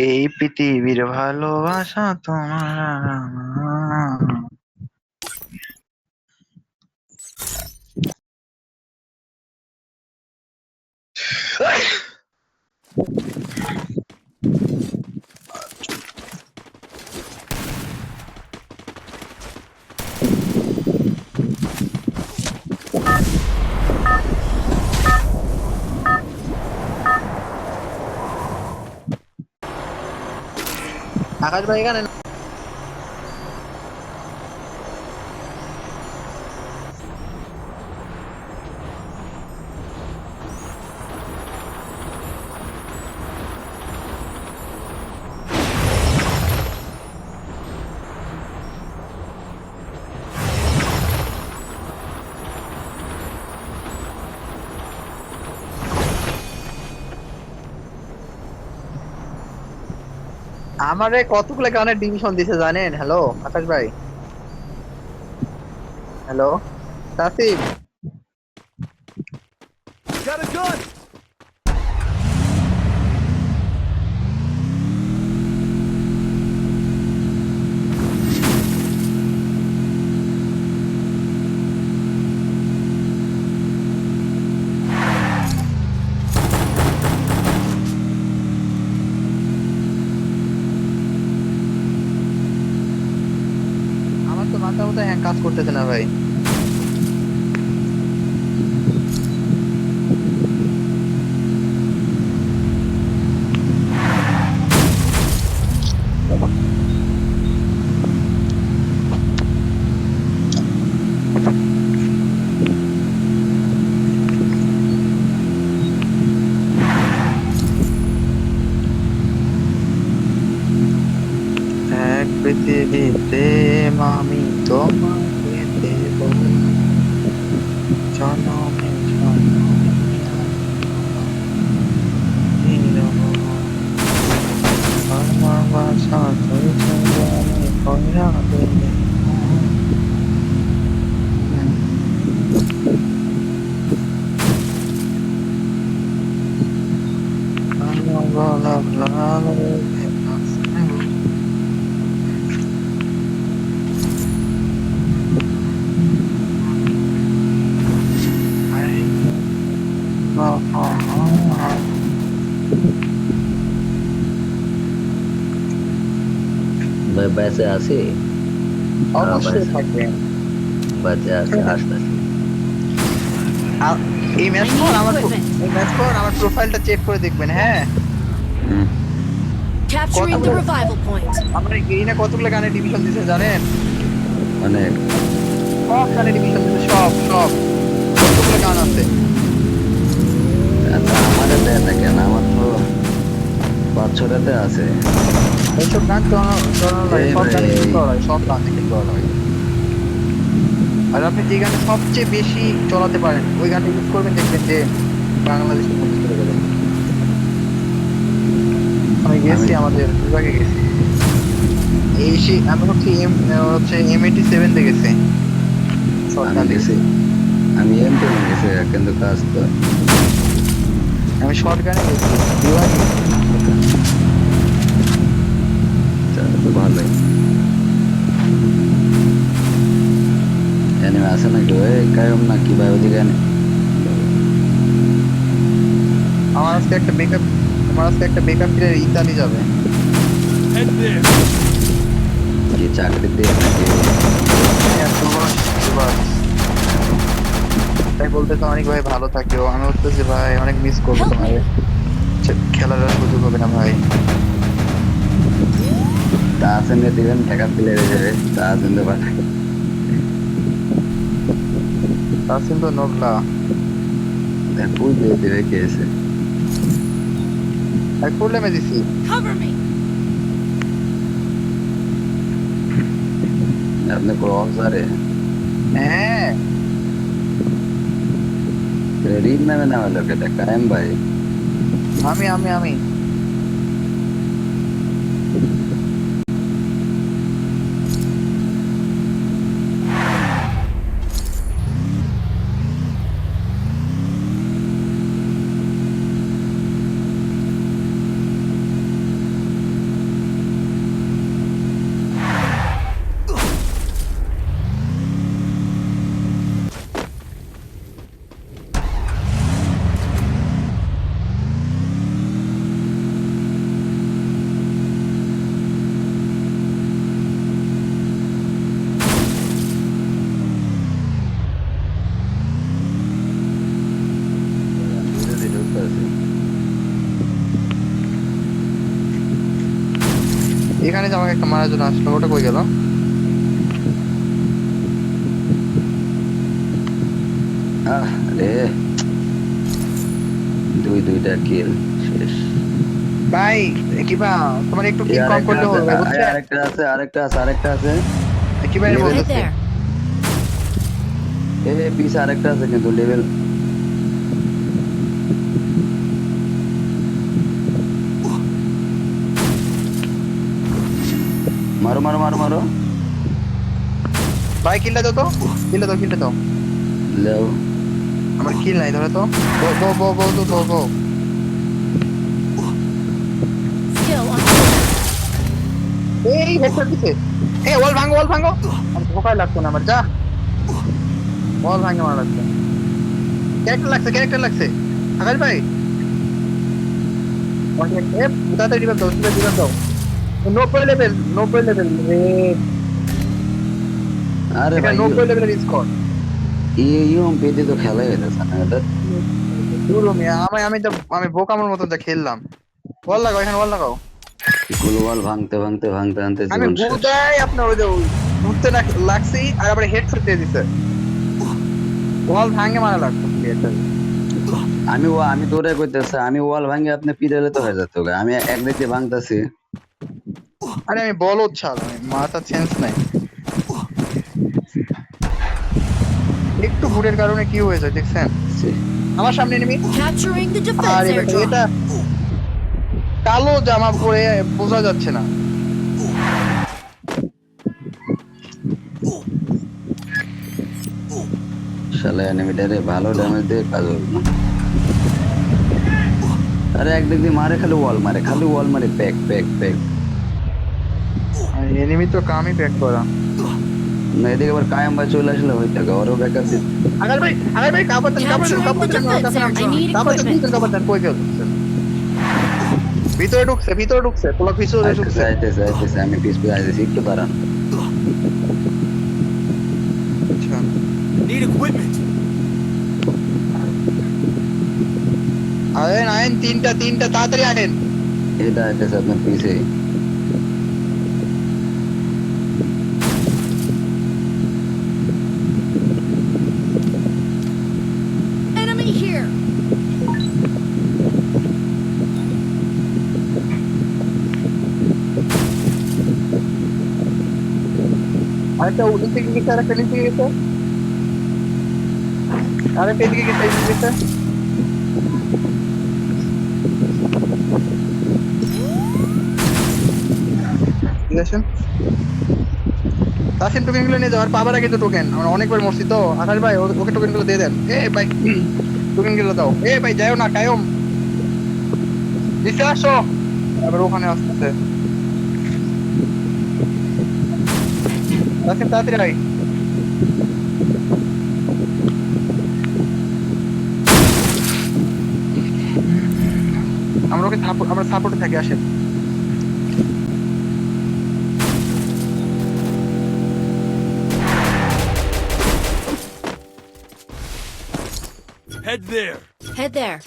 এই পৃথিবীর ভালোবাসা তোমার আর আমার। আকাশ ভাই এখানে না? আমারে কতগুলো গানের ডিভিশন দিছে জানেন? হ্যালো আকাশ ভাই, hello Tasim. Got a gun! আমার তো মাথা মতো হ্যাঁ কাজ করতেছে না ভাই। এক পৃথিবীতে আমি তোমাকে দেব, জনমে জনমে আমি রব। আমার বাসা তুই আমি কইরা দেবে। আমার গলা লাল হয়ে গেছে। ভাই বেঁচে আছি। অবশ্যই থাকবেন। বেঁচে আছি, আসতেছি। এই ম্যাচ পর আমার এই ম্যাচ পর আমার প্রোফাইলটা চেক করে দেখবেন, হ্যাঁ? Capturing the কতগুলো revival point. আমার গেইনে কতগুলো গানে ডিভিশন দিছে জানেন? অনেক। সব গানে ডিভিশন দিছে, সব সব কতগুলো গান আছে। আচ্ছা, আমাদের দেয় না কেন? আমার তো 5-6টাতে আছে। এইসব গান তো এই সব গানে ভাই, কিল করা হয়, সব গানে কিল করা হয়। আর আপনি যে গানে সবচেয়ে বেশি চলাতে পারেন ওই গানটা ইউজ করবেন, দেখবেন যে বাংলাদেশের মধ্যে চলে যাবেন। আমি গেছি, আমাদের বিভাগে গেছি। আমি হচ্ছে M87 দিয়ে গেছি, শর্ট আমি গান দিয়ে গেছি, গেছি। আমি এমপি গেছি, কিন্তু কাজ তো আমি শর্ট গানে গেছি বিভাগে। তো ভালোই। এনিমে আছে নাকি? ওই কায়ম না কি ভাই ওদিকে? আমার আজকে একটা বেকআপ আমার আজকে একটা বেকআপ প্লেয়ার ইতালি যাবে। Head there! কি চাকরি দিয়ে নাকি? হ্যাঁ, সুভাষ। তাই বলতেছে অনেক ভাই ভালো থাকিও। আমি বলতেছি ভাই অনেক মিস করবো Help তোমার, me. খেলার আর সুযোগ হবে না ভাই। তা আছেন দিবেন, টাকা প্লেয়ার হিসেবে তা আছেন তো পাঠায়। তাসিম তো নোবলা। পুজ দিয়ে দিবে কে এসে? আর করলে মে দিছি। Cover me. আপনি ক্রস আরে হ্যাঁ, রিড নামে না হলো কেটা কায়েম ভাই? আমি যেখানে যে আমাকে একটা মারার জন্য আসলো, ওটা কই গেল? রে, দুইটা কিল শেষ। ভাই কিবা তোমার একটু এই কিল কম আরেকটা করলে আছে, হবে ভাই, বুঝছেন? আরেকটা আছে। কিবা এর Level Head বলতেছে। there. পিছে আরেকটা আছে কিন্তু লেভেল। মারো। ভাই কিলটা দাও তো, কিলটা দাও। লেও। আমার কিল নাই, ধরে তো। বো বো বো বো তো বো বো। Skill on. এই হেডশট দিছে। এই ওয়াল ভাঙো। আমার ধোকায় লাগতো না, আমার যা ওয়াল ভাঙে মারা লাগতো। ক্যারেক্টার লাগছে। আকাশ ভাই তাড়াতাড়ি রিভাইভ দাও। 90 লেভেল রে। আরে এটা ভাই 90 লেভেলের স্কোর। ইউম পেতে তো খেলাই হইতেছে না এটা। দূর মিয়া, আমি বোকামোর মতো যা খেললাম। ওয়াল লাগাও, এখানে ওয়াল লাগাও। গ্লোবাল ভাঙতে আমি জীবন শেষ। হুদাই আপনার ওই যে ঘুরতে লাগছি, আর আবার হেডশট দিয়ে দিছে। ওয়াল ভাঙে মারা লাগতো প্লেয়ারটা। আমি তোরে কইতেছে, আমি ওয়াল ভাঙে আপনি পিরালে তো হয়ে যেত গা। আমি একদিক দিয়ে ভাঙতাছি। আরে আমি বলদ ছাড়, আমি মাথা সেন্স নাই। একটু ভুলের কারণে কি হয়ে যায় দেখছেন? ছি, আমার সামনে এনিমি। Capturing the defense আরে বেটা, airdrop. এটা কালো জামা পরে বোঝা যাচ্ছে না। শালা এনিমিটারে ভালো ড্যামেজ দিয়ে কাজ হইব না। আরে একদিক দিয়ে মারে, খালি ওয়াল মারে প্যাক। আর এনিমি তো কামই প্যাক করা। না এদিকে আবার কায়াম ভাই চলে আসলে হইতে গা, ওরও ব্যাকআপ দিতে। আগার ভাই কাপড় দেন I need equipment. কাপড় দেন কই গেল? ভিতরে ঢুকছে পোলা ভিতরে ঢুকছে। আইতেছে আমি পিছ আইতেছি, একটু দাঁড়ান। আচ্ছা Need equipment. আয়েন তিনটা তাড়াতাড়ি আয়েন। এটা আইতেছে আপনার পিছে। Enemy here. আরেকটা নিচে গেছে, আরেকটা এদিকে গেছে। ঠিক আছে তাসিম, টোকেন গুলো নিয়ে যাও। আর পাবার আগে তো টোকেন, আমরা অনেকবার মরছি তো। আকাশ ভাই ওকে টোকেন গুলো দিয়ে দেন। এ ভাই টোকেন গুলো দাও। এ ভাই যাও না, কায়ম নিচে আসো। আবার ওখানে আসতেছে। তাসিম তাড়াতাড়ি আয়। আমরা সাপোর্টে থাকি, আসেন। Head there. Head there.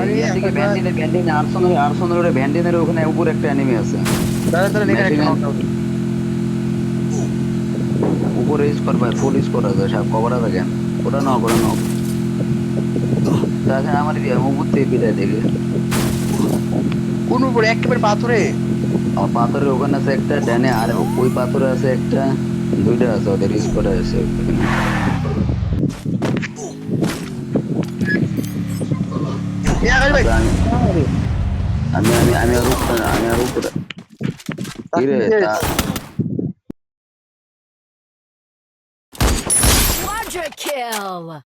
আরে এদিকে ব্যান্ডিনে আর্সেনালের ব্যান্ডিনের ওখানে উপরে একটা এনিমি আছে। দাঁড়া এখানে একটা নকআউট। উপরে স্কোর ভাই, ফুল স্কোর আছে, সব কভার থাকেন। ওটা নক। তাছাড়া আমার উপর থেকে পিটাই দেখে। কোন উপরে? একেবারে পাথরে। আমার পাথরের ওখানে আছে একটা ডানে, আর ওই পাথরে আছে একটা, দুইটা আছে ওদের স্কোরে আছে ওখানে। এ আকাশ ভাই আচ্ছা, আরে, আমি আর উপরে কি রে তাসিম শেষ। Quadra kill.